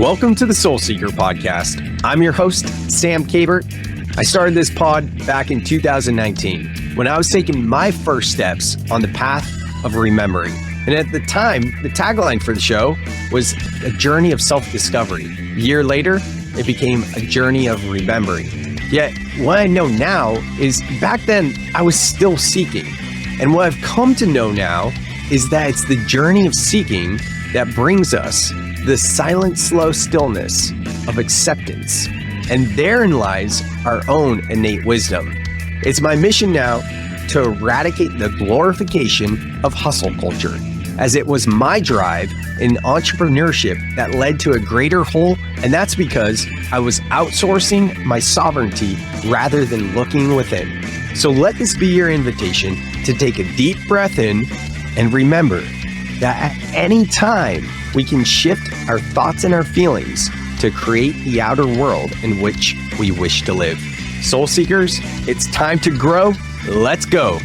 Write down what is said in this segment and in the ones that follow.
Welcome to the Soul Seeker podcast. I'm your host, Sam Kabert. I started this pod back in 2019 when I was taking my first steps on the path of remembering. And at the time, the tagline for the show was a journey of self-discovery. A year later, it became a journey of remembering. Yet what I know now is back then I was still seeking. And what I've come to know now is that it's the journey of seeking that brings us the silent, slow stillness of acceptance. And therein lies our own innate wisdom. It's my mission now to eradicate the glorification of hustle culture, as it was my drive in entrepreneurship that led to a greater whole, and that's because I was outsourcing my sovereignty rather than looking within. So let this be your invitation to take a deep breath in and remember that at any time we can shift our thoughts and our feelings to create the outer world in which we wish to live. Soul Seekers, it's time to grow. Let's go.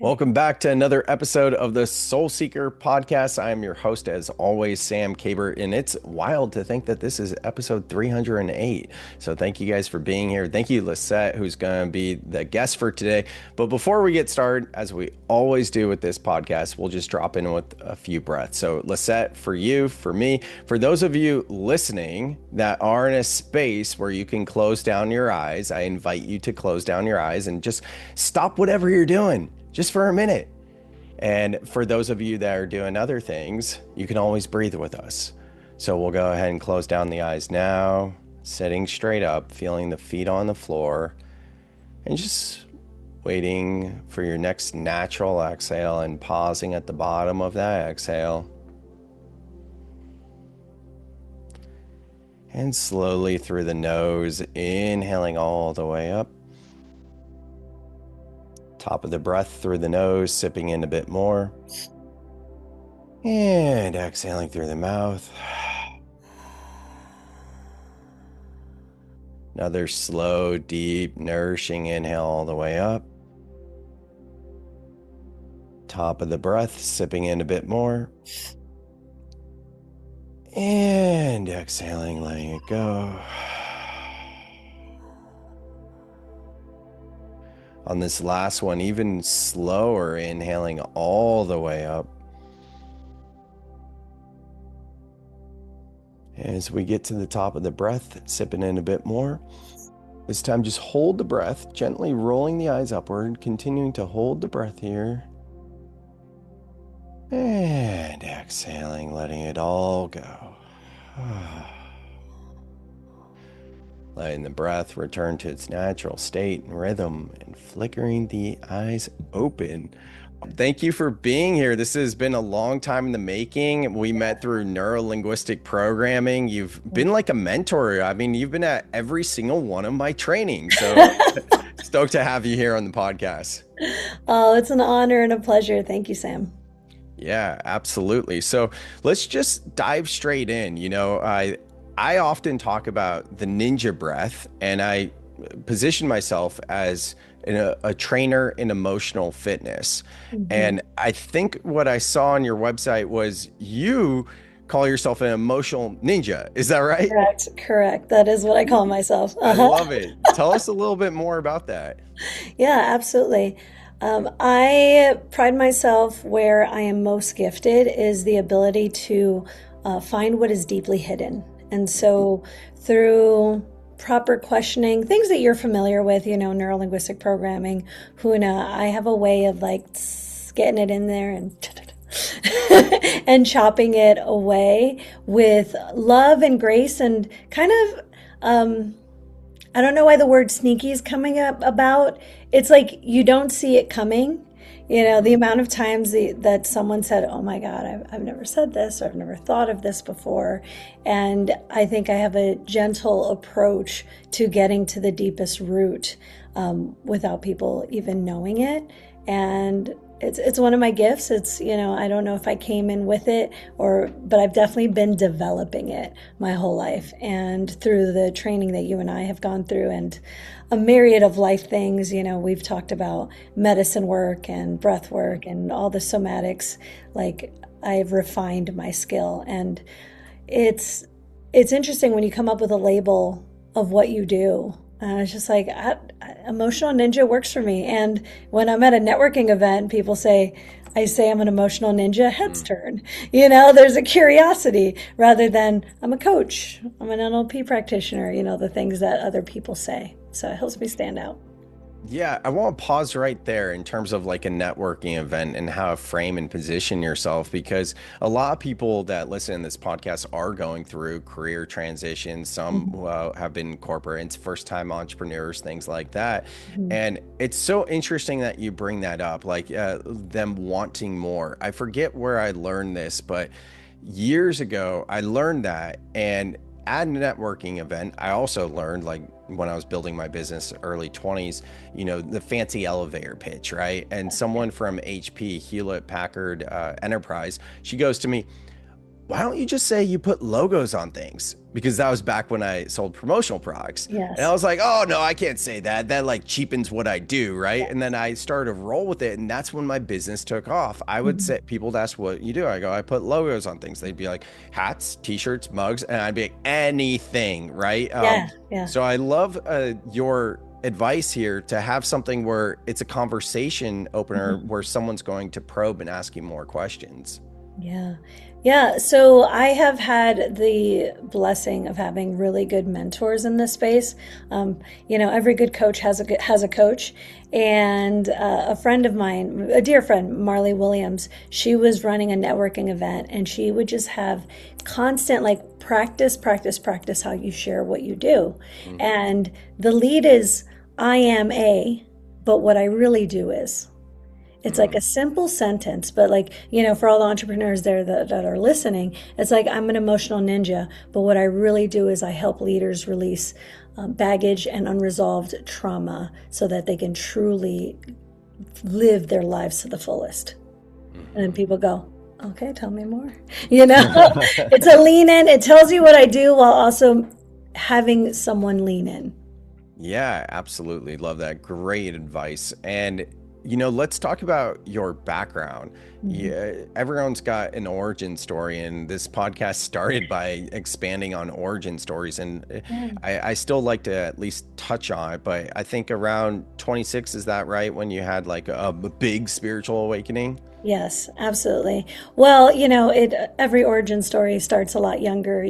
Welcome back to another episode of the Soul Seeker podcast. I am your host, as always, Sam Kabert, and it's wild to think that this is episode 308. So thank you guys for being here. Thank you, Lisset, who's going to be the guest for today. But before we get started, as we always do with this podcast, we'll just drop in with a few breaths. So Lisset, for you, for me, for those of you listening that are in a space where you can close down your eyes, I invite you to close down your eyes and just stop whatever you're doing. Just for a minute. And for those of you that are doing other things, you can always breathe with us. So we'll go ahead and close down the eyes now, sitting straight up, feeling the feet on the floor, and just waiting for your next natural exhale and pausing at the bottom of that exhale. And slowly through the nose, inhaling all the way up. Top of the breath through the nose, sipping in a bit more. And exhaling through the mouth. Another slow, deep, nourishing inhale all the way up. Top of the breath, sipping in a bit more. And exhaling, letting it go. On this last one, even slower, inhaling all the way up. As we get to the top of the breath, sipping in a bit more. This time, just hold the breath, gently rolling the eyes upward, continuing to hold the breath here. And exhaling, letting it all go. Letting the breath return to its natural state and rhythm and flickering the eyes open. Thank you for being here. This has been a long time in the making. We met through neuro-linguistic programming. You've been like a mentor. I mean, you've been at every single one of my trainings. So stoked to have you here on the podcast. Oh, it's an honor and a pleasure. Thank you, Sam. Yeah, absolutely. So let's just dive straight in. You know, I often talk about the ninja breath, and I position myself as a trainer in emotional fitness. Mm-hmm. And I think what I saw on your website was you call yourself an emotional ninja. Is that right? Correct. That is what I call myself. I love it. Tell us a little bit more about that. Yeah, absolutely. I pride myself where I am most gifted is the ability to find what is deeply hidden. And so through proper questioning, things that you're familiar with, you know, neuro-linguistic programming, Huna, I have a way of like getting it in there and and chopping it away with love and grace and kind of, I don't know why the word sneaky is coming up about. It's like you don't see it coming. You know, the amount of times that someone said, oh my God, I've never said this, or I've never thought of this before. And I think I have a gentle approach to getting to the deepest root without people even knowing it. And it's one of my gifts. It's, I don't know if I came in with it but I've definitely been developing it my whole life. And through the training that you and I have gone through and a myriad of life things, we've talked about medicine work and breath work and all the somatics. Like, I've refined my skill. And it's interesting when you come up with a label of what you do. It's just like, emotional ninja works for me. And when I'm at a networking event, I say I'm an emotional ninja, heads turn. There's a curiosity rather than I'm a coach, I'm an NLP practitioner, the things that other people say. So it helps me stand out. Yeah, I want to pause right there in terms of like a networking event and how to frame and position yourself, because a lot of people that listen to this podcast are going through career transitions. Some have been corporates, first-time entrepreneurs, things like that. And it's so interesting that you bring that up, like them wanting more. I forget where I learned this, but years ago, I learned that. And at a networking event, I also learned, like when I was building my business early 20s, the fancy elevator pitch, right? And someone from HP, Hewlett Packard Enterprise, she goes to me, why don't you just say you put logos on things? Because that was back when I sold promotional products. Yes. And I was like, oh no, I can't say that. That like cheapens what I do, right? Yeah. And then I started to roll with it, and that's when my business took off. I would say, people would ask what you do. I go, I put logos on things. They'd be like hats, t-shirts, mugs, and I'd be like, anything, right? Yeah. So I love your advice here to have something where it's a conversation opener where someone's going to probe and ask you more questions. Yeah. So I have had the blessing of having really good mentors in this space. Every good coach has a coach. And a friend of mine, a dear friend, Marley Williams, she was running a networking event, and she would just have constant like practice how you share what you do. And the lead is, I am but what I really do is. It's like a simple sentence, but like, for all the entrepreneurs there that are listening, it's like, I'm an emotional ninja, but what I really do is I help leaders release baggage and unresolved trauma so that they can truly live their lives to the fullest. And then people go, okay, tell me more. It's a lean in. It tells you what I do while also having someone lean in. Yeah, absolutely. Love that. Great advice. And let's talk about your background. Yeah, everyone's got an origin story, and this podcast started by expanding on origin stories. And I still like to at least touch on it, but I think around 26, is that right, when you had like a big spiritual awakening? Yes, absolutely. Well, every origin story starts a lot younger.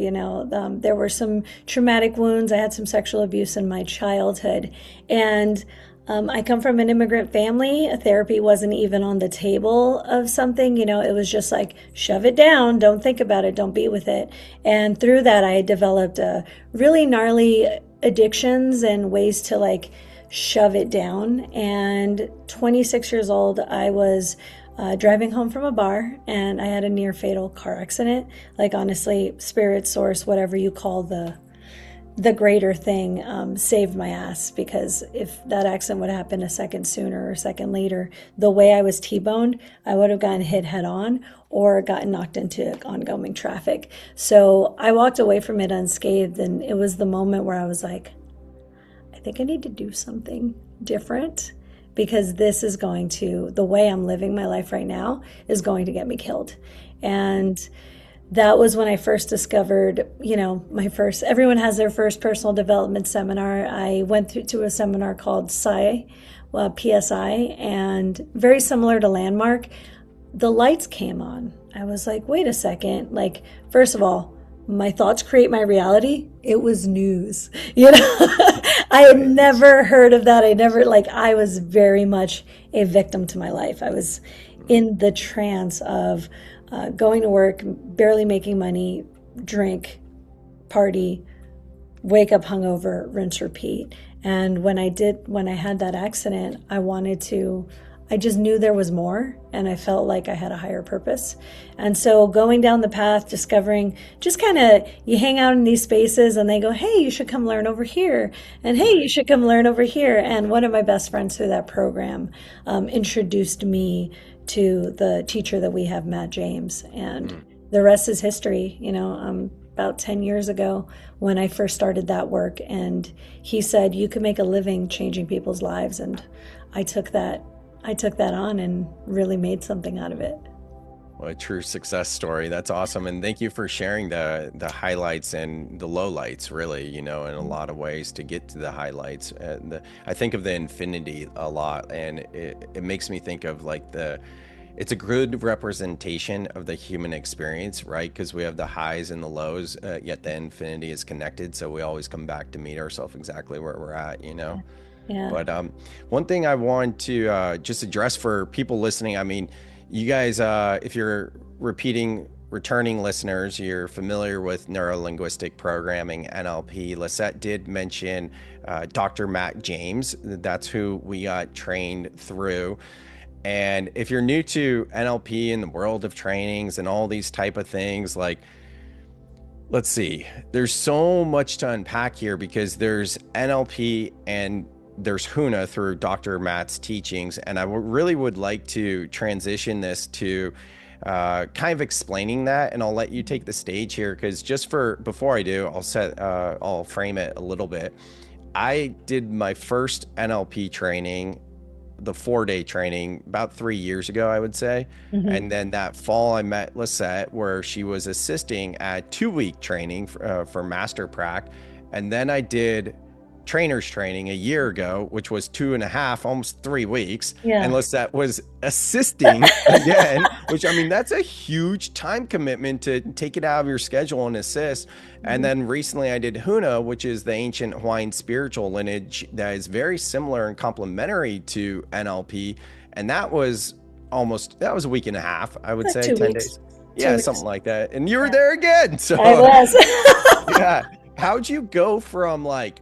There were some traumatic wounds. I had some sexual abuse in my childhood, and I come from an immigrant family. Therapy wasn't even on the table of something, it was just like, shove it down, don't think about it, don't be with it. And through that, I developed really gnarly addictions and ways to like shove it down. And 26 years old, I was driving home from a bar, and I had a near fatal car accident. Like, honestly, spirit, source, whatever you call the greater thing, saved my ass, because if that accident would have happened a second sooner or a second later, the way I was T-boned, I would have gotten hit head on or gotten knocked into oncoming traffic. So I walked away from it unscathed, and it was the moment where I was like, I think I need to do something different, because this is going to, the way I'm living my life right now is going to get me killed. And that was when I first discovered, everyone has their first personal development seminar. I went to a seminar called PSI, and very similar to Landmark, the lights came on. I was like, wait a second. Like, first of all, my thoughts create my reality. It was news. I had never heard of that. I was very much a victim to my life. I was in the trance of going to work, barely making money, drink, party, wake up hungover, rinse, repeat. And when I had that accident, I just knew there was more, and I felt like I had a higher purpose. And so going down the path, discovering, just kind of, you hang out in these spaces and they go, hey, you should come learn over here. And hey, you should come learn over here. And one of my best friends through that program introduced me to the teacher that we have, Matt James. And the rest is history. About 10 years ago when I first started that work, and he said, you can make a living changing people's lives. And I took that on and really made something out of it. Well, a true success story. That's awesome. And thank you for sharing the highlights and the lowlights, really, in a lot of ways to get to the highlights. And I think of the infinity a lot, and it makes me think of like it's a good representation of the human experience, right? Because we have the highs and the lows, yet the infinity is connected. So we always come back to meet ourselves exactly where we're at, Yeah. But one thing I want to just address for people listening, I mean, you guys, if you're returning listeners, you're familiar with neuro-linguistic programming, NLP. Lisset did mention Dr. Matt James. That's who we got trained through. And if you're new to NLP in the world of trainings and all these type of things, like, let's see, there's so much to unpack here because there's NLP and there's Huna through Dr. Matt's teachings. And I really would like to transition this to kind of explaining that. And I'll let you take the stage here because before I do, I'll frame it a little bit. I did my first NLP training, the 4-day training, about 3 years ago, I would say. And then that fall I met Lisset, where she was assisting at 2-week training for Master Prac. And then I did trainer's training a year ago, which was 2.5, almost 3 weeks. Yeah. And Lisset was assisting again, which, I mean, that's a huge time commitment to take it out of your schedule and assist. And then recently I did Huna, which is the ancient Hawaiian spiritual lineage that is very similar and complementary to NLP. And that was a week and a half, I would say, 10 days. Yeah, something like that. And you were there again. So I was. yeah. How'd you go from like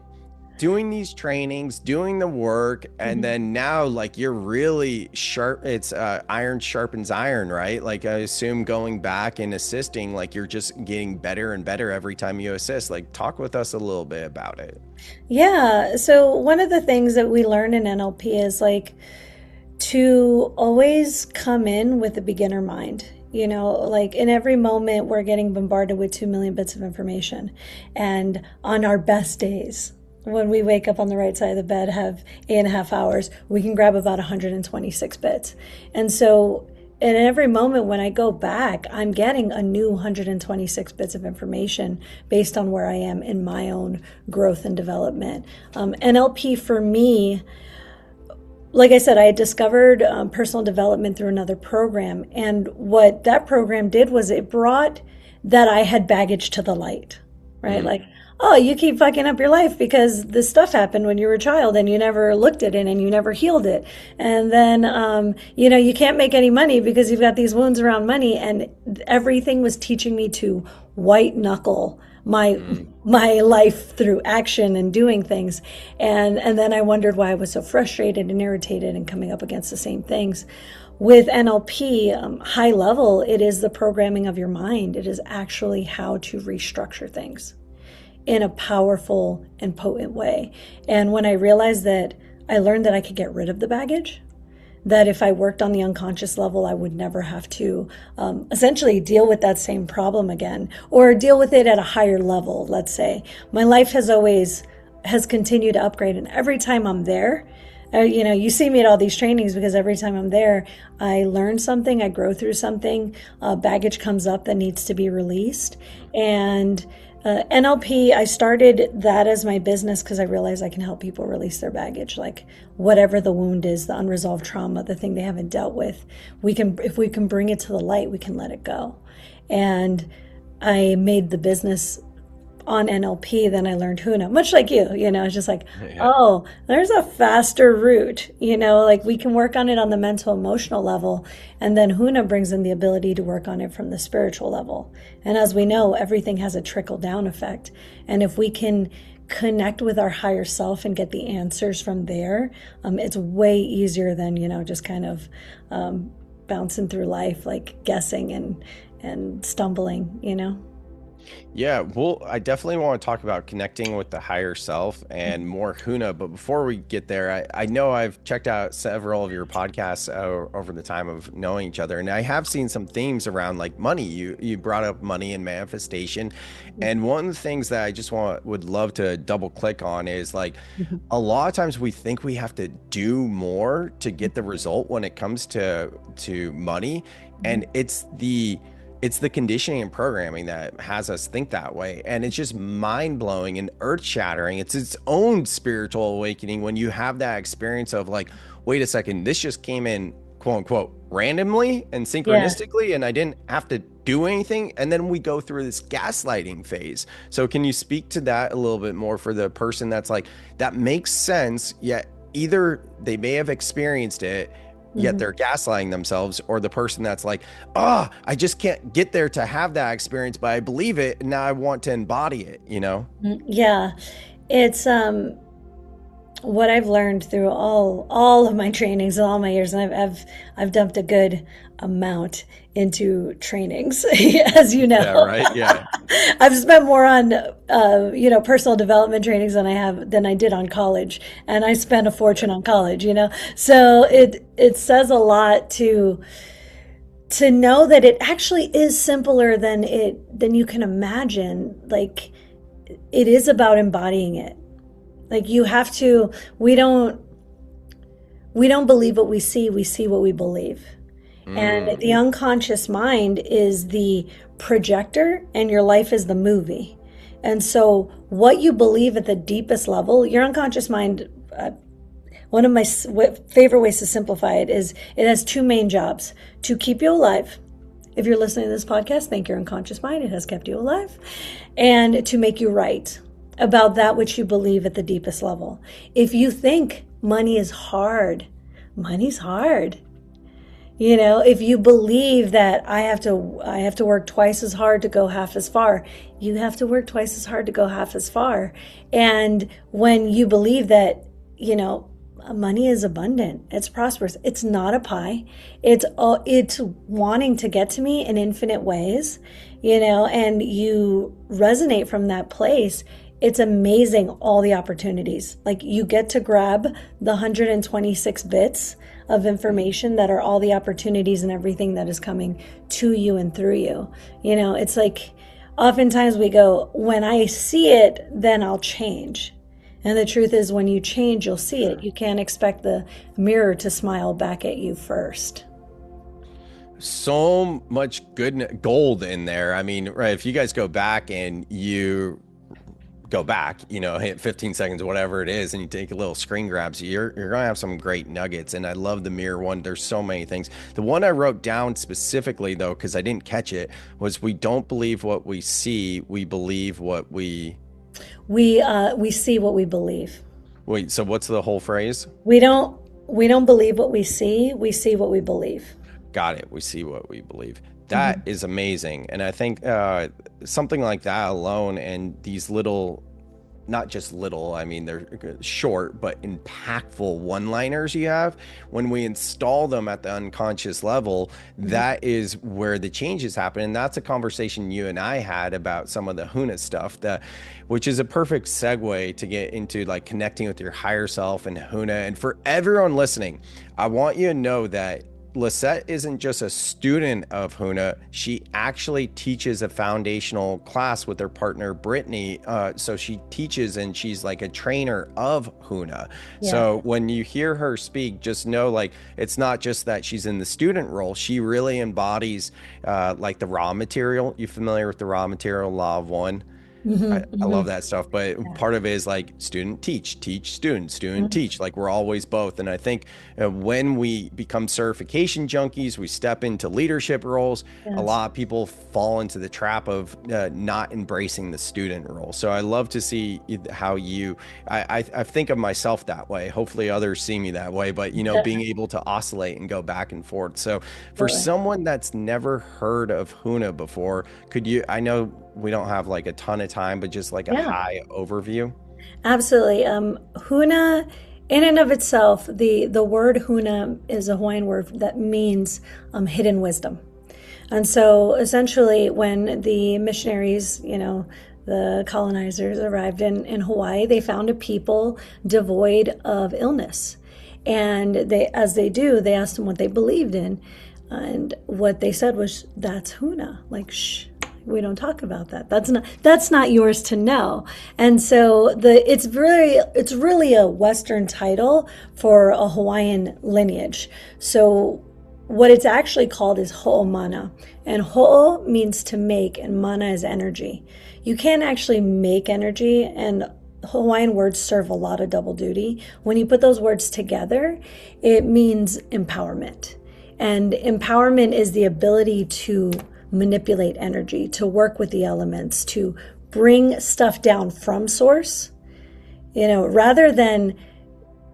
doing these trainings, doing the work, and then now like you're really sharp? It's iron sharpens iron, right? Like I assume going back and assisting, like you're just getting better and better every time you assist. Like talk with us a little bit about it. Yeah. So one of the things that we learn in NLP is like to always come in with a beginner mind. Like in every moment we're getting bombarded with 2 million bits of information. And on our best days, when we wake up on the right side of the bed, have 8.5 hours, we can grab about 126 bits. And so in every moment when I go back, I'm getting a new 126 bits of information based on where I am in my own growth and development. NLP for me, like I said, I had discovered personal development through another program. And what that program did was it brought that I had baggage to the light, right? Like, oh, you keep fucking up your life because this stuff happened when you were a child and you never looked at it and you never healed it. And then, you can't make any money because you've got these wounds around money. And everything was teaching me to white knuckle my life through action and doing things. And then I wondered why I was so frustrated and irritated and coming up against the same things. With NLP, high level, it is the programming of your mind. It is actually how to restructure things in a powerful and potent way. And when I realized that, I learned that I could get rid of the baggage, that if I worked on the unconscious level, I would never have to essentially deal with that same problem again, or deal with it at a higher level, let's say. My life has continued to upgrade, and every time I'm there, you see me at all these trainings because every time I'm there, I learn something, I grow through something, baggage comes up that needs to be released. And NLP, I started that as my business because I realized I can help people release their baggage, like whatever the wound is, the unresolved trauma, the thing they haven't dealt with. If we can bring it to the light, we can let it go. And I made the business on NLP, then I learned Huna, much like you, it's just like, oh, there's a faster route, like we can work on it on the mental, emotional level. And then Huna brings in the ability to work on it from the spiritual level. And as we know, everything has a trickle down effect. And if we can connect with our higher self and get the answers from there, it's way easier than, just kind of bouncing through life, like guessing and stumbling, Yeah, well, I definitely want to talk about connecting with the higher self and more Huna. But before we get there, I know I've checked out several of your podcasts over the time of knowing each other, and I have seen some themes around like money. You brought up money and manifestation, and one of the things that I just would love to double click on is like a lot of times we think we have to do more to get the result when it comes to money, and it's the conditioning and programming that has us think that way. And it's just mind blowing and earth shattering. It's its own spiritual awakening when you have that experience of like, wait a second, this just came in, quote unquote, randomly and Yeah. synchronistically, and I didn't have to do anything. And then we go through this gaslighting phase. So, can you speak to that a little bit more for the person that's like, that makes sense, yet either they may have experienced it, yet Mhm. they're gaslighting themselves, or the person that's like, I just can't get there to have that experience, but I believe it and now I want to embody it, you know? Yeah. It's what I've learned through all of my trainings and all my years, and I've dumped a good amount into trainings, as you Yeah, know. right. Yeah. I've spent more on personal development trainings than I did on college, and I spent a fortune on college. So it says a lot to know that it actually is simpler than you can imagine. Like, it is about embodying it. Like, you have to. We don't believe what we see what we believe. And Mm, the unconscious mind is the projector, and your life is the movie. And so, what you believe at the deepest level, your unconscious mind, one of my favorite ways to simplify it is it has two main jobs: to keep you alive. If you're listening to this podcast, thank your unconscious mind, it has kept you alive, and to make you right about that which you believe at the deepest level. If you think money is hard, money's hard. If you believe that I have to work twice as hard to go half as far, you have to work twice as hard to go half as far. And when you believe that, money is abundant, it's prosperous, it's not a pie. It's wanting to get to me in infinite ways, and you resonate from that place. It's amazing, all the opportunities. Like, you get to grab the 126 bits of information that are all the opportunities and everything that is coming to you and through you. It's like, oftentimes we go, when I see it, then I'll change. And the truth is, when you change, you'll see it. You can't expect the mirror to smile back at you first. so much good gold in there. I mean, right, if you guys go back and you go back, hit 15 seconds, whatever it is, and you take a little screen grabs, you're gonna have some great nuggets. And I love the mirror one. There's so many things. The one I wrote down specifically, though, because I didn't catch it, was we don't believe what we see, we believe what we We see what we believe. wait. So what's the whole phrase? We don't believe what we see what we believe. Got it. We see what we believe. That Mhm. is amazing. And I think something like that alone, and these little, not just little, I mean, they're short but impactful one-liners you have, when we install them at the unconscious level, Mhm. that is where the changes happen. And that's a conversation you and I had about some of the Huna stuff, which is a perfect segue to get into like connecting with your higher self and Huna. And for everyone listening, I want you to know that Lisset isn't just a student of Huna. She actually teaches a foundational class with her partner, Brittany. So she teaches and she's like a trainer of Huna. Yeah. So when you hear her speak, just know like it's not just that she's in the student role. She really embodies like the raw material. You familiar with the raw material law of one? I, Mhm. I love Mhm. that stuff, but part of it is like student teach, teach student, student Mhm. teach. Like we're always both. And I think when we become certification junkies, we step into leadership roles. A Yes. lot of people fall into the trap of not embracing the student role. So I love to see how I think of myself that way. Hopefully others see me that way, but being able to oscillate and go back and forth. So for Absolutely. someone that's never heard of Huna before, I know we don't have like a ton of time, but just like a Yeah. high overview. Absolutely. Huna, in and of itself, the word Huna is a Hawaiian word that means hidden wisdom. And so essentially when the missionaries, the colonizers arrived in Hawaii, they found a people devoid of illness. And as they do, they asked them what they believed in. And what they said was, that's Huna. Like, shh, we don't talk about that. That's not yours to know. And so it's really a Western title for a Hawaiian lineage. So what it's actually called is ho'omana. And ho'o means to make, and mana is energy. You can't actually make energy, and Hawaiian words serve a lot of double duty. When you put those words together, it means empowerment. And empowerment is the ability to manipulate energy, to work with the elements, to bring stuff down from source, rather than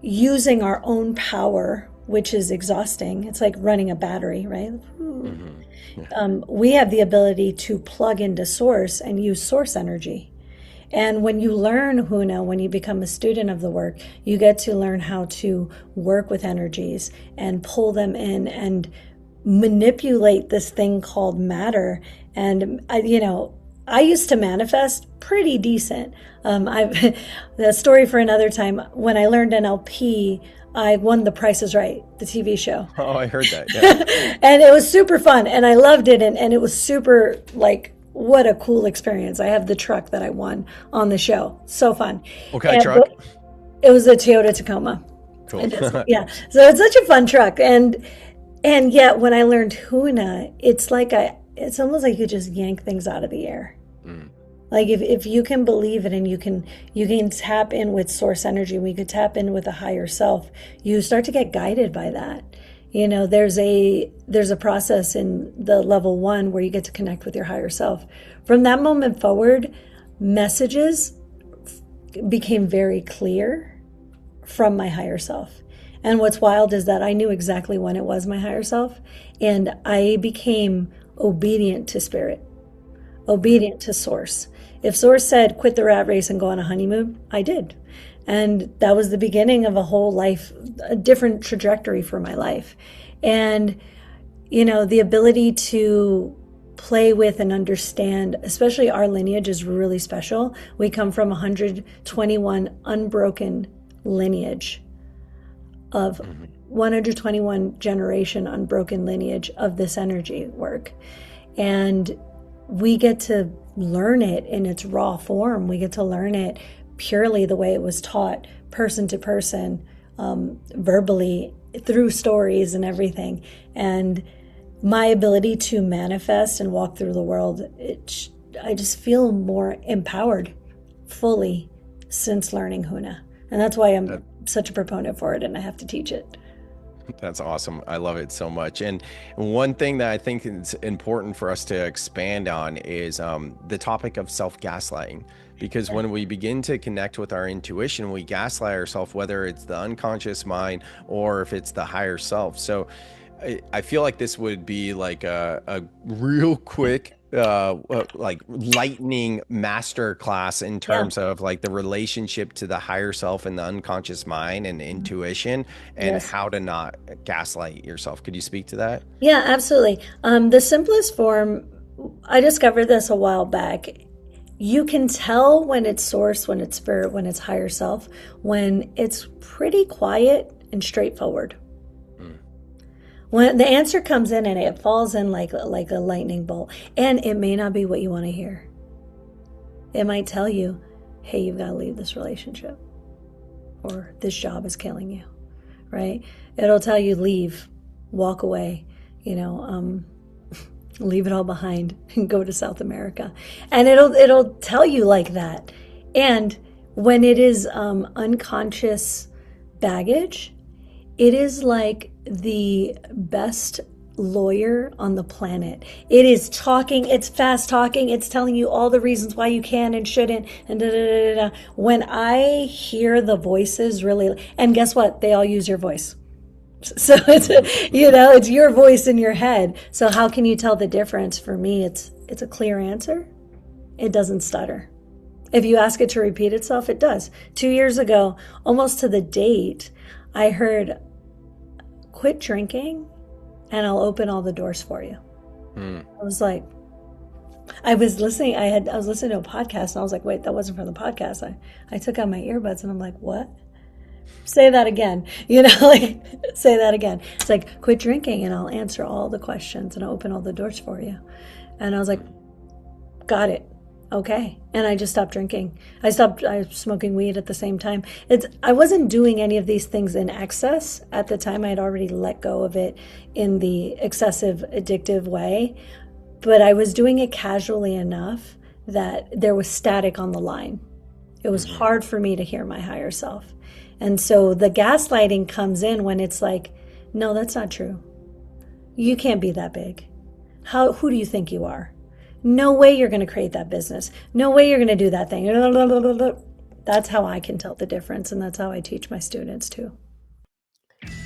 using our own power, which is exhausting. It's like running a battery, right? Mm-hmm. Yeah. We have the ability to plug into source and use source energy. And when you learn Huna, when you become a student of the work, you get to learn how to work with energies and pull them in and manipulate this thing called matter. And I used to manifest pretty decent. The story for another time. When I learned NLP, I won The Price is Right, the TV show. Oh, I heard that. Yeah. And it was super fun, and I loved it, and it was super, like, what a cool experience. I have the truck that I won on the show. So fun. What kind of truck? It was a Toyota Tacoma. Cool. Yeah. So it's such a fun truck. And yet when I learned Huna, it's almost like you just yank things out of the air. Mm. Like if you can believe it, and you can tap in with source energy, we could tap in with a higher self, you start to get guided by that. There's a process in the level 1 where you get to connect with your higher self. From that moment forward, messages became very clear from my higher self. And what's wild is that I knew exactly when it was my higher self, and I became obedient to spirit, obedient to source. If source said, quit the rat race and go on a honeymoon, I did. And that was the beginning of a whole life, a different trajectory for my life. And, the ability to play with and understand, especially our lineage is really special. We come from 121 unbroken lineage of 121 generation unbroken lineage of this energy work. And we get to learn it in its raw form. We get to learn it purely the way it was taught, person to person, verbally, through stories and everything. And my ability to manifest and walk through the world, I just feel more empowered fully since learning Huna. And that's why I'm such a proponent for it, and I have to teach it. That's awesome. I love it so much. And one thing that I think is important for us to expand on is the topic of self-gaslighting. Because when we begin to connect with our intuition, we gaslight ourselves, whether it's the unconscious mind or if it's the higher self. So I feel like this would be like a real quick like lightning master class in terms of like the relationship to the higher self and the unconscious mind and intuition, and how to not gaslight yourself. Could you speak to that? Yeah, absolutely. The simplest form, I discovered this a while back. You can tell when it's source, when it's spirit, when it's higher self, when it's pretty quiet and straightforward. When the answer comes in and it falls in like a lightning bolt, and it may not be what you want to hear. It might tell you, hey, you've got to leave this relationship, or this job is killing you, right? It'll tell you, leave, walk away, leave it all behind and go to South America. And it'll tell you like that. And when it is unconscious baggage, it is like the best lawyer on the planet. It is talking, it's fast talking, it's telling you all the reasons why you can and shouldn't, and da da da da. When I hear the voices really, and guess what? They all use your voice. So it's your voice in your head. So how can you tell the difference? For me, it's a clear answer. It doesn't stutter. If you ask it to repeat itself, it does. 2 years ago, almost to the date, I heard, quit drinking and I'll open all the doors for you. I was like, I was listening to a podcast and I was like, wait, that wasn't from the podcast. I took out my earbuds and I'm like, what? Say that again. Like, say that again. It's like, quit drinking and I'll answer all the questions and I'll open all the doors for you. And I was like, got it. Okay. And I just stopped drinking. I was smoking weed at the same time. I wasn't doing any of these things in excess at the time. I had already let go of it in the excessive addictive way, but I was doing it casually enough that there was static on the line. It was hard for me to hear my higher self. And so the gaslighting comes in when it's like, no, that's not true. You can't be that big. Who do you think you are? No way you're going to create that business. No way you're going to do that thing. That's how I can tell the difference. And that's how I teach my students too.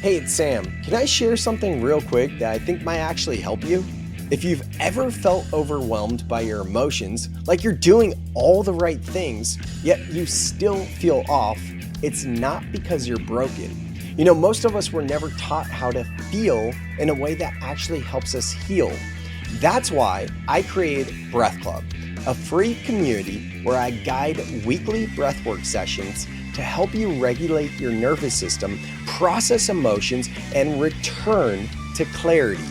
Hey, it's Sam. Can I share something real quick that I think might actually help you? If you've ever felt overwhelmed by your emotions, like you're doing all the right things, yet you still feel off, it's not because you're broken. Most of us were never taught how to feel in a way that actually helps us heal. That's why I created Breath Club, a free community where I guide weekly breathwork sessions to help you regulate your nervous system, process emotions, and return to clarity.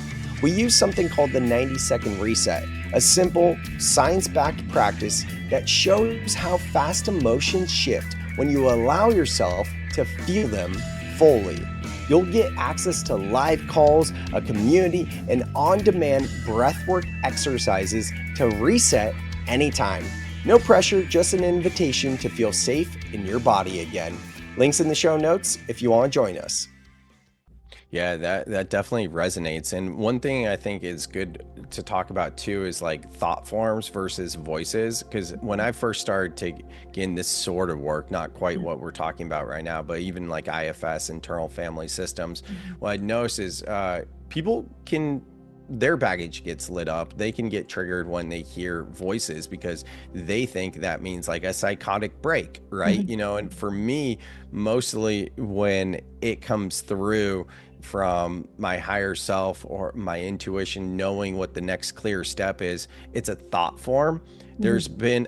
We use something called the 90-second reset, a simple, science-backed practice that shows how fast emotions shift when you allow yourself to feel them fully. You'll get access to live calls, a community, and on-demand breathwork exercises to reset anytime. No pressure, just an invitation to feel safe in your body again. Links in the show notes if you want to join us. Yeah, that definitely resonates. And one thing I think is good to talk about too is like thought forms versus voices. Because when I first started taking this sort of work, not quite what we're talking about right now, but even like IFS, internal family systems, what I'd notice is people their baggage gets lit up. They can get triggered when they hear voices because they think that means like a psychotic break, right? And for me, mostly when it comes through from my higher self or my intuition, knowing what the next clear step is, it's a thought form.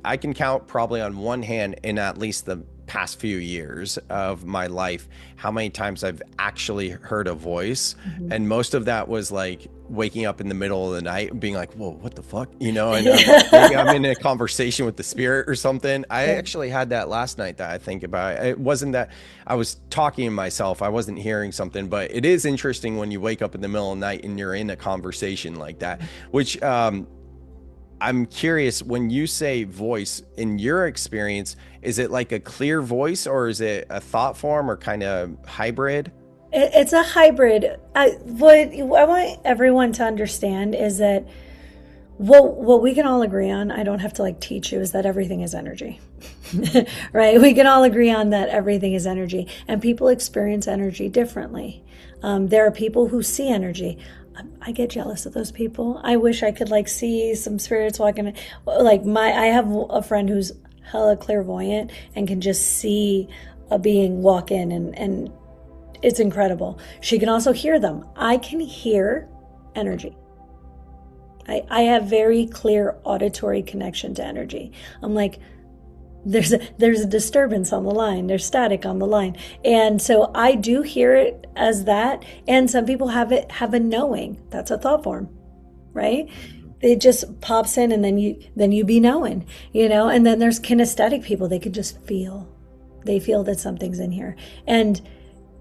I can count probably on one hand in at least the past few years of my life, how many times I've actually heard a voice. And most of that was like waking up in the middle of the night and being like, whoa, what the fuck? And maybe I'm in a conversation with the spirit or something. I actually had that last night that I think about. It wasn't that I was talking to myself. I wasn't hearing something, but it is interesting when you wake up in the middle of the night and you're in a conversation like that, which, I'm curious, when you say voice, in your experience, is it like a clear voice or is it a thought form or kind of hybrid? It's a hybrid. What I want everyone to understand is that what we can all agree on, I don't have to like teach you, is that everything is energy, right? We can all agree on that everything is energy, and people experience energy differently. There are people who see energy. I get jealous of those people. I wish I could like see some spirits walking. I have a friend who's hella clairvoyant and can just see a being walk in, and it's incredible. She can also hear them. I can hear energy. I have very clear auditory connection to energy. I'm like, there's a disturbance on the line. There's static on the line. And so I do hear it as that. And some people have a knowing. That's a thought form, right? It just pops in and then you be knowing, and then there's kinesthetic people. They could just feel. They feel that something's in here. And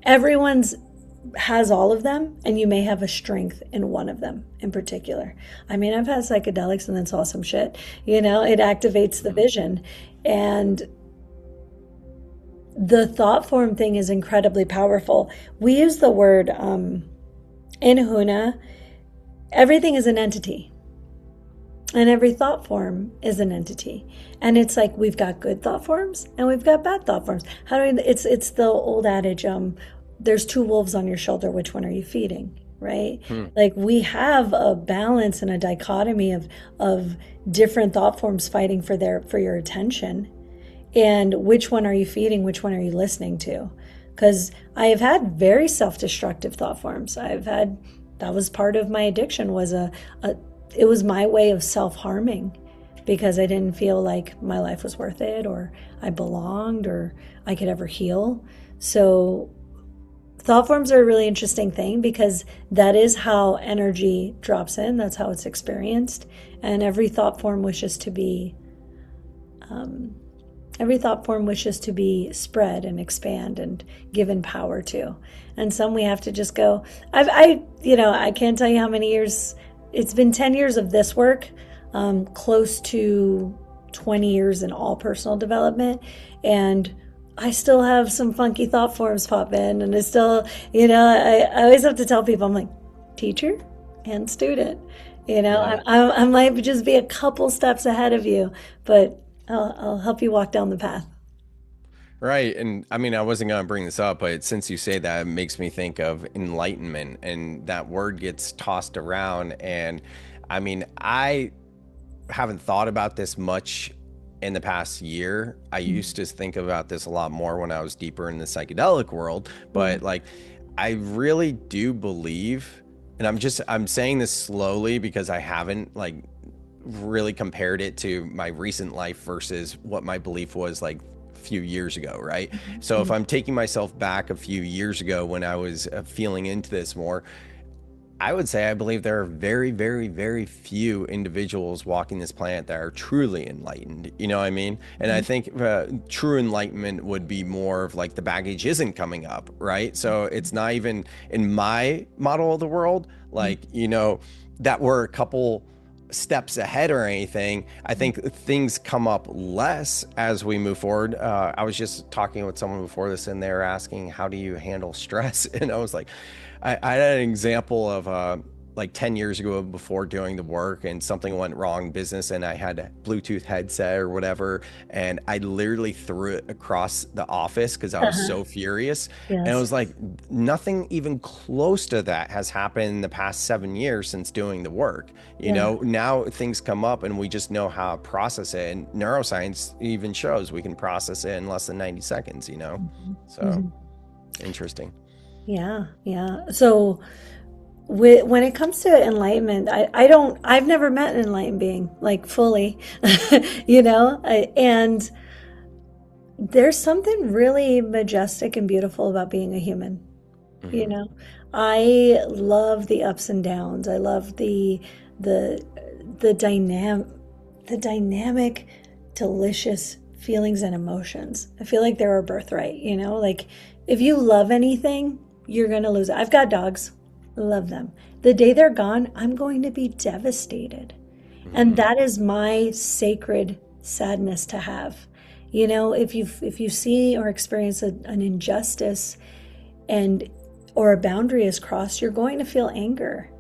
everyone's has all of them, and you may have a strength in one of them in particular. I mean, I've had psychedelics and then saw some shit, it activates the vision. And the thought form thing is incredibly powerful. We use the word, in Huna, everything is an entity. And every thought form is an entity. And it's like, we've got good thought forms and we've got bad thought forms. It's the old adage, there's two wolves on your shoulder, which one are you feeding? Right? Like, we have a balance and a dichotomy of different thought forms fighting for your attention. And which one are you feeding? Which one are you listening to? Because I have had very self-destructive thought forms. That was part of my addiction, was a it was my way of self-harming because I didn't feel like my life was worth it or I belonged or I could ever heal. So thought forms are a really interesting thing because that is how energy drops in. That's how it's experienced. And every thought form wishes to be spread and expand and given power to. And some we have to just go, I can't tell you how many years, it's been 10 years of this work, close to 20 years in all personal development. And I still have some funky thought forms pop in. And I still, I always have to tell people, I'm like, teacher and student, Right. I might just be a couple steps ahead of you, but I'll help you walk down the path. Right. And I mean, I wasn't going to bring this up, but since you say that, it makes me think of enlightenment, and that word gets tossed around. And I mean, I haven't thought about this much in the past year. I used to think about this a lot more when I was deeper in the psychedelic world, Yeah. but like, I really do believe, and I'm saying this slowly because I haven't like really compared it to my recent life versus what my belief was like a few years ago, right? So if Mhm. I'm taking myself back a few years ago when I was feeling into this more, I would say I believe there are very, very, very few individuals walking this planet that are truly enlightened. You know what I mean? And I think true enlightenment would be more of like the baggage isn't coming up, right? So it's not even in my model of the world, like, that we're a couple steps ahead or anything. I think things come up less as we move forward. I was just talking with someone before this, and they were asking, how do you handle stress? And I was like, I had an example of like 10 years ago before doing the work and something went wrong in business, and I had a Bluetooth headset or whatever, and I literally threw it across the office because I was Uh-huh. so furious. And it Yes. was like nothing even close to that has happened in the past 7 years since doing the work. Yeah. Now things come up and we just know how to process it. And neuroscience even shows we can process it in less than 90 seconds. Mhm. So Mhm. interesting. Yeah. Yeah. So when it comes to enlightenment, I've never met an enlightened being like fully, and there's something really majestic and beautiful about being a human. You Hmm. know, I love the ups and downs. I love the the dynamic, delicious feelings and emotions. I feel like they're a birthright, like if you love anything, you're gonna lose it. I've got dogs. I love them. The day they're gone, I'm going to be devastated. And Hmm. that is my sacred sadness to have. If you see or experience an injustice and or a boundary is crossed, you're going to feel anger.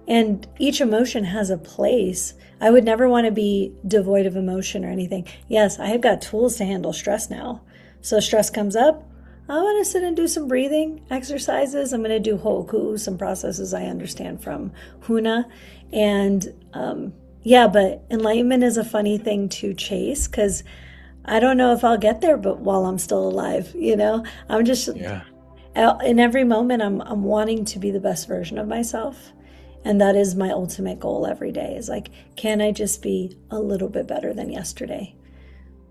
And each emotion has a place. I would never want to be devoid of emotion or anything. Yes, I have got tools to handle stress now. So stress comes up, I want to sit and do some breathing exercises. I'm going to do Hoku, some processes I understand from Huna. And yeah, but enlightenment is a funny thing to chase because I don't know if I'll get there, but while I'm still alive, I'm just Yeah. in every moment I'm wanting to be the best version of myself. And that is my ultimate goal every day is like, can I just be a little bit better than yesterday?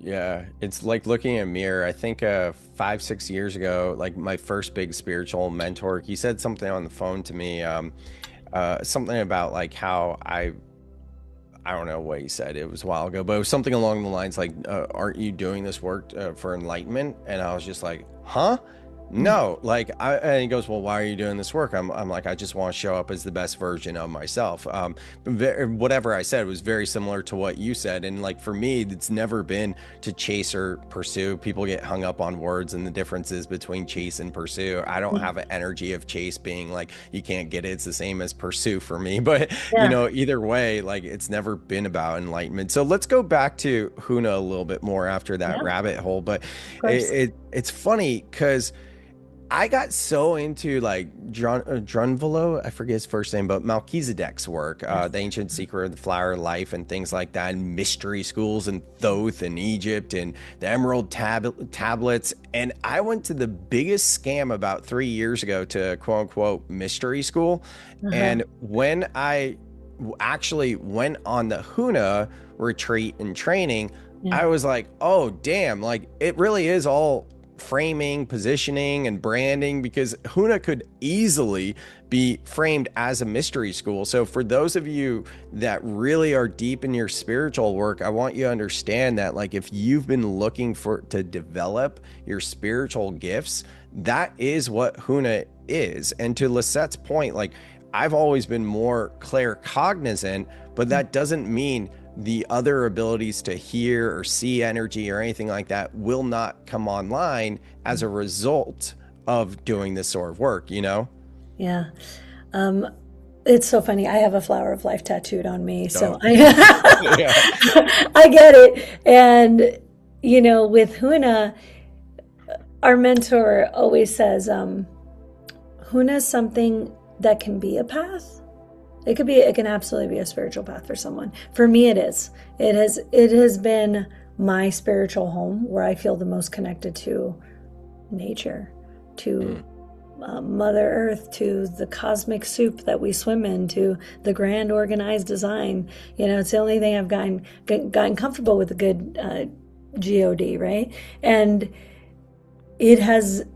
Yeah, it's like looking in a mirror. I think 5, 6 years ago, like my first big spiritual mentor, he said something on the phone to me, something about like how I don't know what he said. It was a while ago, but it was something along the lines like, "Aren't you doing this work for enlightenment?" And I was just like, "Huh? Mm. No." And he goes, "Well, why are you doing this work?" I'm like, "I just want to show up as the best version of myself." Whatever I said was very similar to what you said, and like for me, it's never been to chase or pursue. People get hung up on words and the differences between chase and pursue. I don't have an energy of chase being like you can't get it. It's the same as pursue for me, but Yeah, of either way, like it's never been about enlightenment. So let's go back to Huna a little bit more after that yeah, of rabbit hole. But course. it's funny because I got so into like Drunvalo, I forget his first name, but Melchizedek's work, Yes. The Ancient Secret of the Flower of Life and things like that, and mystery schools in Thoth and Egypt and the Emerald Tablets. And I went to the biggest scam about 3 years ago to quote unquote mystery school. Uh-huh. And when I actually went on the Huna retreat and training, Yeah. I was like, oh, damn, like it really is all framing, positioning, and branding, because Huna could easily be framed as a mystery school. So for those of you that really are deep in your spiritual work, I want you to understand that, like, if you've been looking to develop your spiritual gifts, that is what Huna is. And to Lissette's point, like, I've always been more claircognizant, but that doesn't mean the other abilities to hear or see energy or anything like that will not come online as a result of doing this sort of work, you know? Yeah. It's so funny. I have a flower of life tattooed on me, so Oh, yeah. I get it. And, you know, with Huna, our mentor always says, Huna is something that can be a path. It can absolutely be a spiritual path for someone. For me, it is. It has been my spiritual home, where I feel the most connected to nature, to Mother Earth, to the cosmic soup that we swim in, to the grand organized design. You know, it's the only thing I've gotten comfortable with, a good God, right? And it has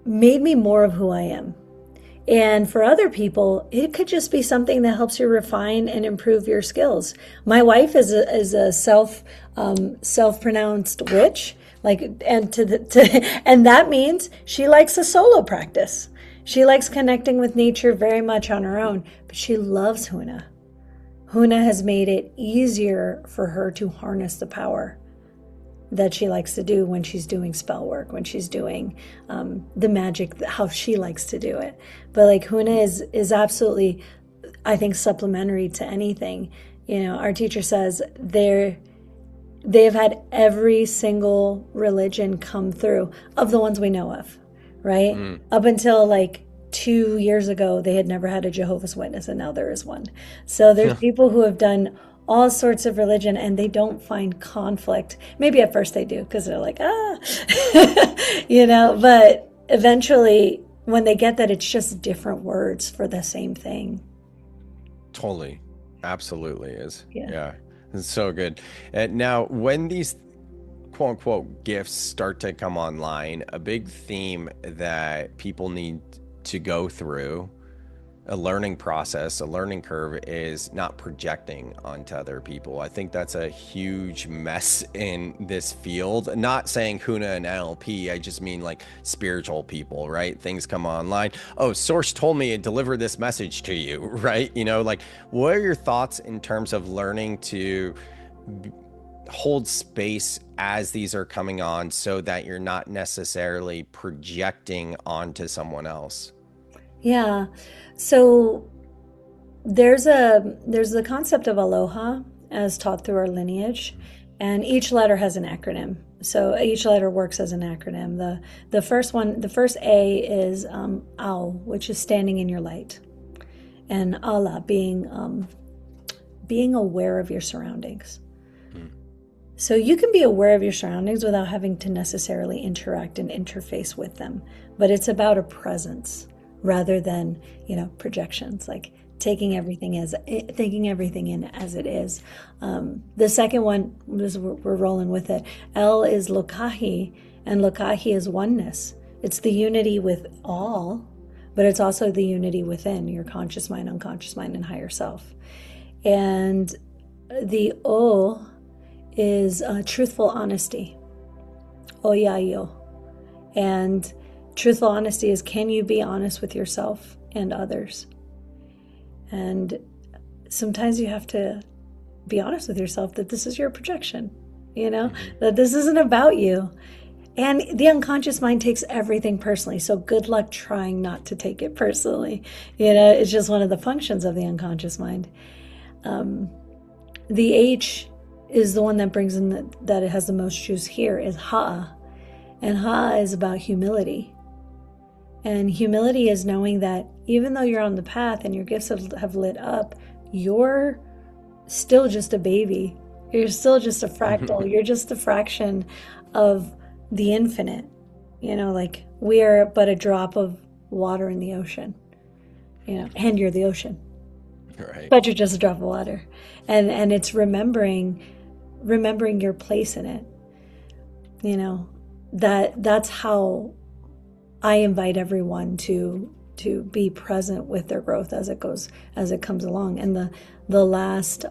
made me more of who I am. And for other people, it could just be something that helps you refine and improve your skills. My wife is a self-pronounced witch, and that means she likes a solo practice. She likes connecting with nature very much on her own, but she loves Huna. Huna has made it easier for her to harness the power that she likes to do when she's doing spell work, when she's doing the magic, how she likes to do it. But like, Huna is absolutely, I think, supplementary to anything. You know, our teacher says they've had every single religion come through, of the ones we know of, right? Up until like 2 years ago, they had never had a Jehovah's Witness, and now there is one. So there's people who have done all sorts of religion, and they don't find conflict. Maybe at first they do, because they're like, you know, but eventually when they get that it's just different words for the same thing. Totally. Absolutely is. Yeah. It's so good. And now, when these quote unquote gifts start to come online, a big theme that people need to go through, a learning process, a learning curve, is not projecting onto other people. I think that's a huge mess in this field. Not saying Huna and NLP, I just mean like spiritual people, right? Things come online. Oh, source told me to deliver this message to you, right? You know, like, what are your thoughts in terms of learning to hold space as these are coming on, so that you're not necessarily projecting onto someone else? Yeah. So there's the concept of aloha as taught through our lineage, and each letter has an acronym. So each letter works as an acronym. The first A is Ao, which is standing in your light, and Ala being aware of your surroundings. So you can be aware of your surroundings without having to necessarily interact and interface with them, but it's about a presence rather than, you know, projections, like taking everything in as it is. The second one is, we're rolling with it. L is Lokahi, and Lokahi is oneness. It's the unity with all, but it's also the unity within your conscious mind, unconscious mind, and higher self. And the O is truthful honesty, Oyayo. And truthful honesty is, can you be honest with yourself and others? And sometimes you have to be honest with yourself that this is your projection, you know, that this isn't about you. And the unconscious mind takes everything personally. So good luck trying not to take it personally. You know, it's just one of the functions of the unconscious mind. The H is the one that brings in that it has the most juice here, is Ha'a. And Ha'a is about humility. And humility is knowing that even though you're on the path and your gifts have lit up, you're still just a baby. You're still just a fractal. You're just a fraction of the infinite. You know, like, we are but a drop of water in the ocean, you know, and you're the ocean. Right. but you're just a drop of water. And it's remembering your place in it. You know, that's how I invite everyone to be present with their growth as it comes along. And the last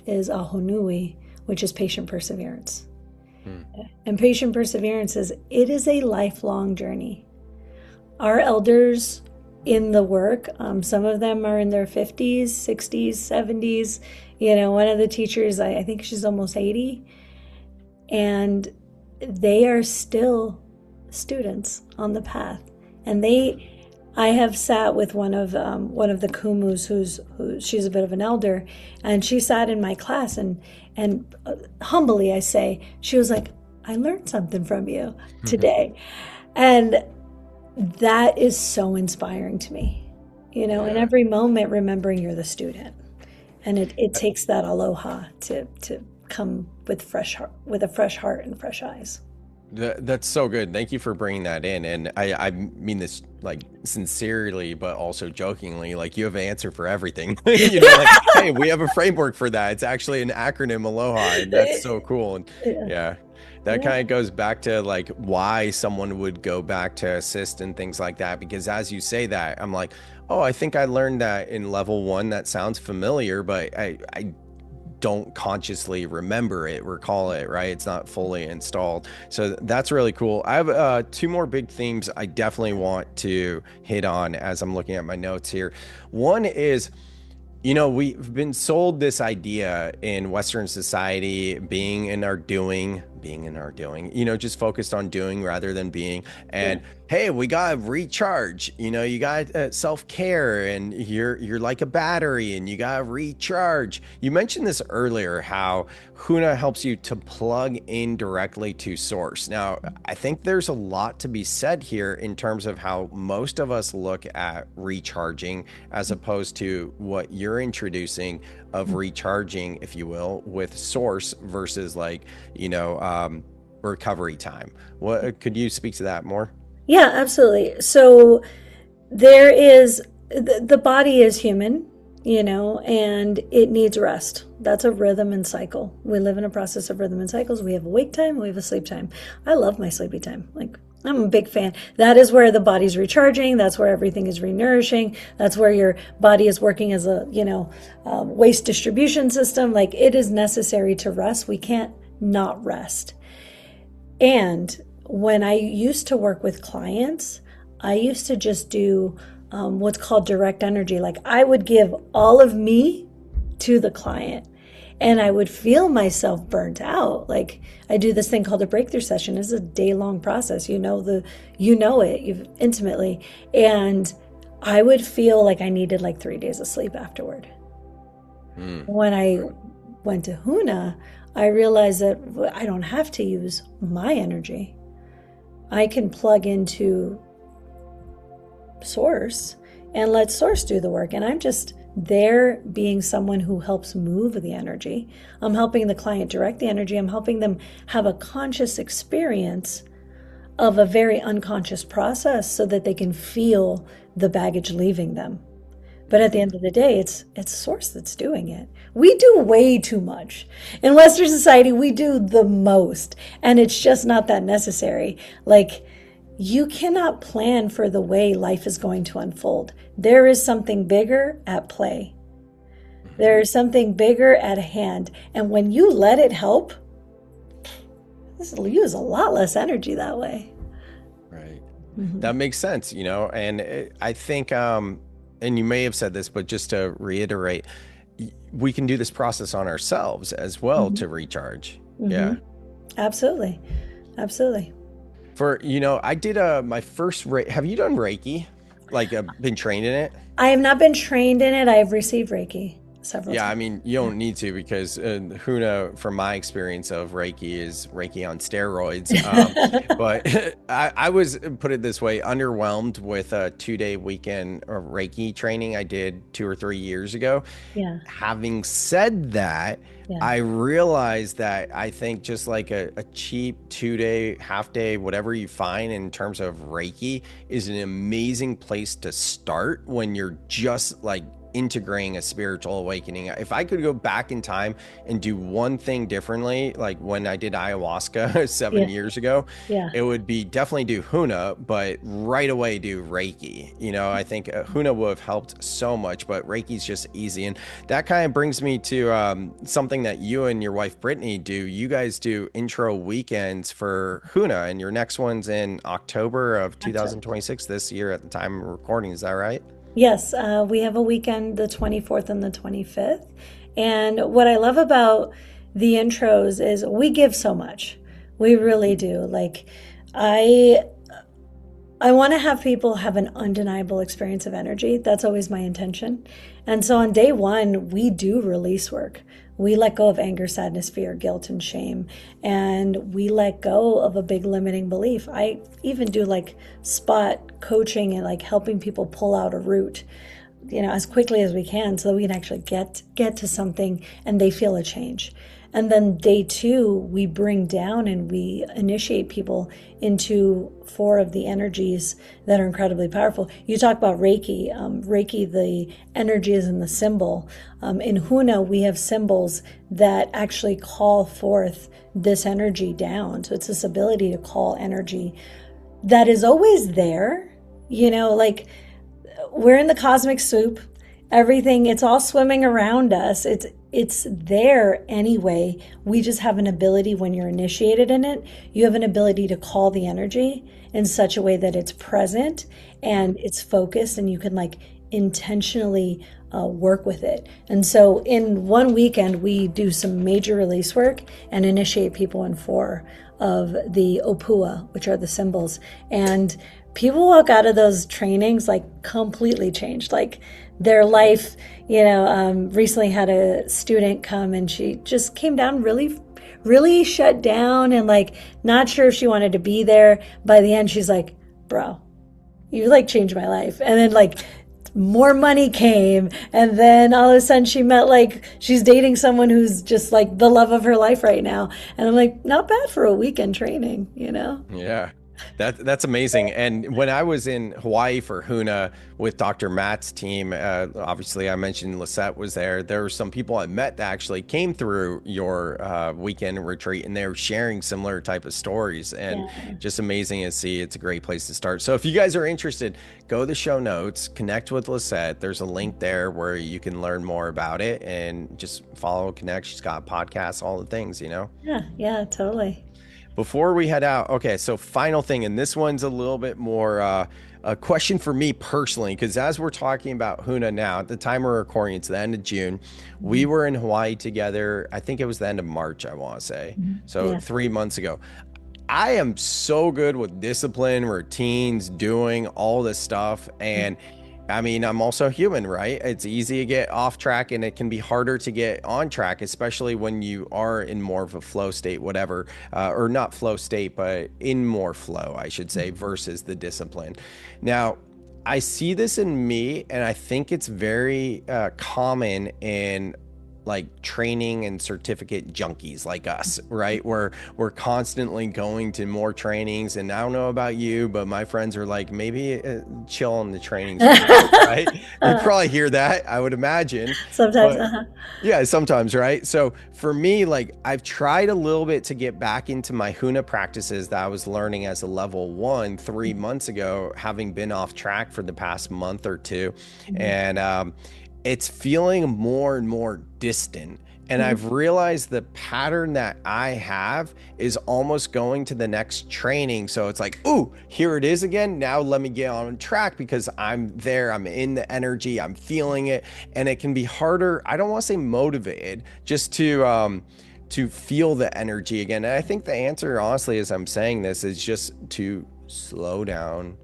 is ahonui, which is patient perseverance. And patient perseverance it is a lifelong journey. Our elders in the work, some of them are in their 50s, 60s, 70s. You know, one of the teachers, I think she's almost 80, and they are still students on the path. And I have sat with one of the kumus who she's a bit of an elder, and she sat in my class, and humbly I say, she was like, I learned something from you today. And that is so inspiring to me, you know, in every moment, remembering you're the student. And it takes that aloha to come with a fresh heart and fresh eyes. That's so good. Thank you for bringing that in. And I mean this like sincerely, but also jokingly, like you have an answer for everything. You know, like, hey, we have a framework for that. It's actually an acronym, Aloha. And that's so cool. And that kind of goes back to like why someone would go back to assist and things like that. Because as you say that, I'm like, oh, I think I learned that in level 1. That sounds familiar, but I don't consciously recall it, right? It's not fully installed. So that's really cool. I have 2 more big themes I definitely want to hit on as I'm looking at my notes here. One is, you know, we've been sold this idea in Western society, being in our doing, you know, just focused on doing rather than being. And hey, we got to recharge, you know, you got self-care, and you're like a battery and you got to recharge. You mentioned this earlier, how Huna helps you to plug in directly to source. Now, I think there's a lot to be said here in terms of how most of us look at recharging as opposed to what you're introducing of recharging, if you will, with source versus like, you know, recovery time. What could you speak to that more? Yeah, absolutely. So there is the body is human, you know, and it needs rest. That's a rhythm and cycle. We live in a process of rhythm and cycles. We have a wake time, we have a sleep time. I love my sleepy time. Like, I'm a big fan. That is where the body's recharging. That's where everything is renourishing. That's where your body is working as a, you know, waste distribution system. Like, it is necessary to rest. We can't not rest. And when I used to work with clients, I used to just do what's called direct energy. Like, I would give all of me to the client, and I would feel myself burnt out. Like, I do this thing called a breakthrough session. It's a day-long process. You know it intimately. And I would feel like I needed like 3 days of sleep afterward. When I went to Huna, I realized that I don't have to use my energy. I can plug into source and let source do the work. And I'm just there being someone who helps move the energy. I'm helping the client direct the energy. I'm helping them have a conscious experience of a very unconscious process so that they can feel the baggage leaving them. But at the end of the day, it's source that's doing it. We do way too much. In Western society, we do the most, and it's just not that necessary. Like, you cannot plan for the way life is going to unfold. There is something bigger at play. There is something bigger at hand. And when you let it help, this will use a lot less energy that way. Right. That makes sense, you know, and I think, and you may have said this, but just to reiterate, we can do this process on ourselves as well to recharge. Yeah. Absolutely. Absolutely. For, you know, I did my first, have you done Reiki? Like, been trained in it? I have not been trained in it. I have received Reiki. several Yeah, I times. mean, you Yeah. don't need to because Huna, from my experience of Reiki, is Reiki on steroids. But I was, put it this way, underwhelmed with a 2-day weekend of Reiki training I did 2 or 3 years ago. Yeah. Having said that, Yeah. I realized that I think just like a cheap 2-day, half day, whatever you find in terms of Reiki is an amazing place to start when you're just like integrating a spiritual awakening. If I could go back in time and do one thing differently, like when I did ayahuasca Yeah. 7 years ago, Yeah. it would be definitely do Huna, but right away do Reiki. I think Huna would have helped so much, but Reiki's just easy. And that kind of brings me to something that you and your wife, Brittany, do. You guys do intro weekends for Huna, and your next one's in October of October. 2026 this year at the time of recording. Is that right? Yes, we have a weekend, the 24th and the 25th. And what I love about the intros is we give so much. We really do. Like, I I want to have people have an undeniable experience of energy. That's always my intention. And so on day one, we do release work. We let go of anger, sadness, fear, guilt, and shame. And we let go of a big limiting belief. I even do like spot coaching and like helping people pull out a root, as quickly as we can so that we can actually get to something and they feel a change. And then day two, we bring down and we initiate people into 4 of the energies that are incredibly powerful. You talk about Reiki. Reiki, the energy is in the symbol. In Huna, we have symbols that actually call forth this energy down. So it's this ability to call energy that is always there. Like we're in the cosmic soup. Everything, it's all swimming around us. It's there anyway. We just have an ability when you're initiated in it, you have an ability to call the energy in such a way that it's present and it's focused and you can like intentionally work with it. And so in one weekend, we do some major release work and initiate people in 4 of the opua, which are the symbols. And people walk out of those trainings like completely changed, like their life. Recently had a student come and she just came down really, really shut down and like not sure if she wanted to be there. By the end, she's like, bro, you like changed my life. And then like more money came. And then all of a sudden she met like, she's dating someone who's just like the love of her life right now. And I'm like, not bad for a weekend training, Yeah. That's amazing. And when I was in Hawaii for Huna with Dr. Matt's team, obviously I mentioned Lisset was there. There were some people I met that actually came through your weekend retreat, and they were sharing similar type of stories, and just amazing to see. It's a great place to start. So if you guys are interested, go to the show notes, connect with Lisset. There's a link there where you can learn more about it and just follow, connect. She's got podcasts, all the things, Yeah, totally. Before we head out, okay, so final thing, and this one's a little bit more a question for me personally, because as we're talking about Huna now, at the time we're recording, it's the end of June. We were in Hawaii together. I think it was the end of March, I want to say. So Yeah. 3 months ago. I am so good with discipline, routines, doing all this stuff. And I mean, I'm also human, right? It's easy to get off track and it can be harder to get on track, especially when you are in more of a flow state, whatever, or not flow state, but in more flow, I should say, versus the discipline. Now, I see this in me, and I think it's very common in like training and certificate junkies like us, right? We're constantly going to more trainings, and I don't know about you, but my friends are like, maybe chill on the trainings, right? You probably hear that, I would imagine. Sometimes, But, yeah, sometimes, right? So for me, like I've tried a little bit to get back into my Huna practices that I was learning as a level 1 3 months ago, having been off track for the past month or 2. And it's feeling more and more distant. And I've realized the pattern that I have is almost going to the next training. So it's like, ooh, here it is again. Now let me get on track because I'm there. I'm in the energy. I'm feeling it. And it can be harder. I don't want to say motivated, just to feel the energy again. And I think the answer, honestly, as I'm saying this, is just to slow down,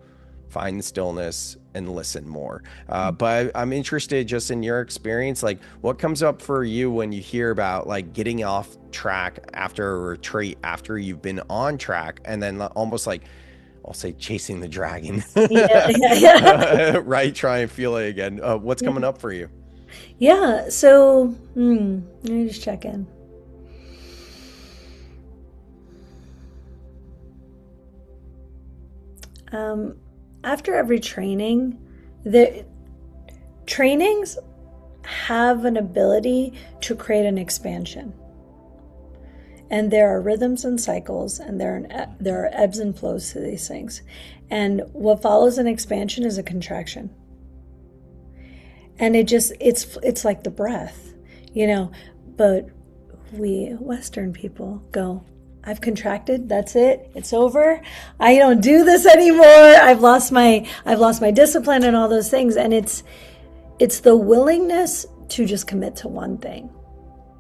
find the stillness, and listen more. But I'm interested just in your experience, like what comes up for you when you hear about like getting off track after a retreat, after you've been on track, and then almost like, I'll say chasing the dragon, Yeah, yeah, yeah. right? Try and feel it again. What's Yeah. coming up for you? Yeah. So, let me just check in. After every training, the trainings have an ability to create an expansion. And there are rhythms and cycles, and there are ebbs and flows to these things. And what follows an expansion is a contraction. And it's like the breath, but we Western people go, I've contracted, that's it, it's over. I don't do this anymore. I've lost my discipline and all those things. And it's the willingness to just commit to one thing.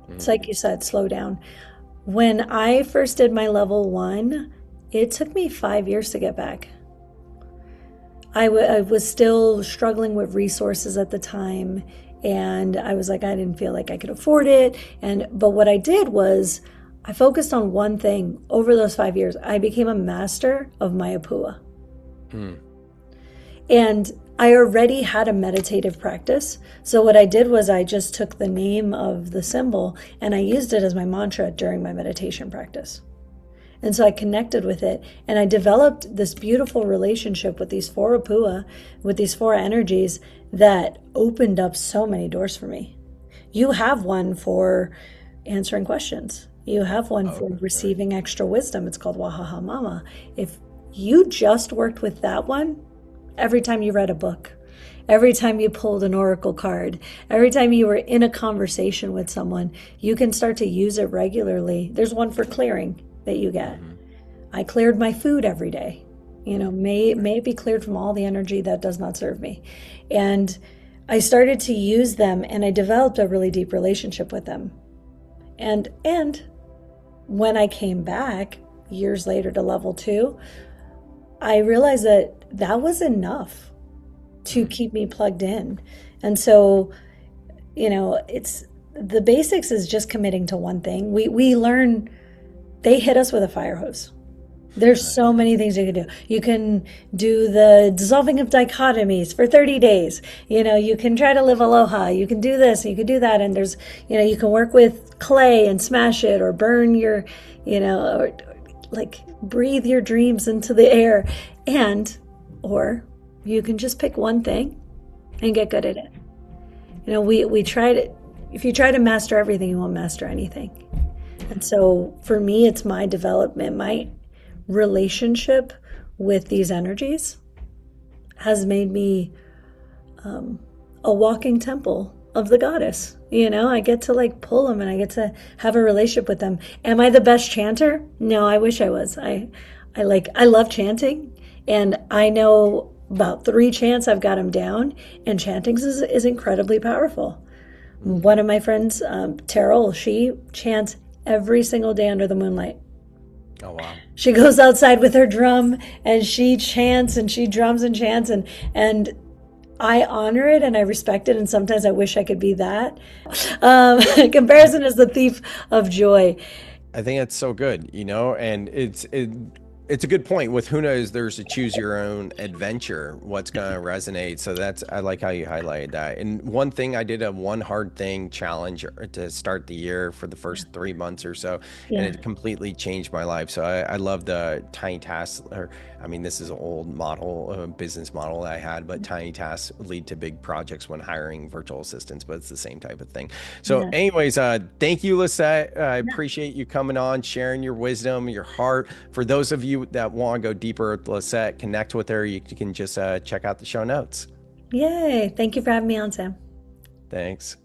It's like you said, slow down. When I first did my level 1, it took me 5 years to get back. I was still struggling with resources at the time, and I was like, I didn't feel like I could afford it. But what I did was I focused on one thing. Over those 5 years, I became a master of my apua. And I already had a meditative practice. So what I did was I just took the name of the symbol and I used it as my mantra during my meditation practice. And so I connected with it, and I developed this beautiful relationship with these 4 apua, with these 4 energies that opened up so many doors for me. You have one for answering questions. You have one for receiving extra wisdom. It's called Wahaha Mama. If you just worked with that one, every time you read a book, every time you pulled an oracle card, every time you were in a conversation with someone, you can start to use it regularly. There's one for clearing that you get. I cleared my food every day. May it be cleared from all the energy that does not serve me. And I started to use them, and I developed a really deep relationship with them. And when I came back years later to level 2, I realized that was enough to keep me plugged in. And so, it's the basics is just committing to one thing. We learn, they hit us with a fire hose. There's so many things you can do. You can do the dissolving of dichotomies for 30 days. You can try to live aloha. You can do this, you can do that. And there's, you can work with clay and smash it, or burn your, or like breathe your dreams into the air. Or you can just pick one thing and get good at it. We tried it. If you try to master everything, you won't master anything. And so for me, it's my development, my relationship with these energies has made me a walking temple of the goddess. I get to like pull them, and I get to have a relationship with them. Am I the best chanter? No, I wish I was. I love chanting, and I know about 3 chants. I've got them down, and chanting is incredibly powerful. One of my friends, Terrell, she chants every single day under the moonlight. Oh, wow. She goes outside with her drum and she chants and she drums and chants, and I honor it and I respect it, and sometimes I wish I could be that. Comparison is the thief of joy. I think that's so good, and it's a good point with Huna is there's a choose your own adventure, what's going to resonate. So I like how you highlighted that. And one thing, I did a one hard thing challenge to start the year for the first 3 months or so, and it completely changed my life. So I love the tiny tasks, this is an old model, business model that I had, but tiny tasks lead to big projects when hiring virtual assistants, but it's the same type of thing. So anyways, thank you, Lisset. I appreciate you coming on, sharing your wisdom, your heart. For those of you that want to go deeper with Lisset, connect with her, you can just check out the show notes. Yay. Thank you for having me on, Sam. Thanks.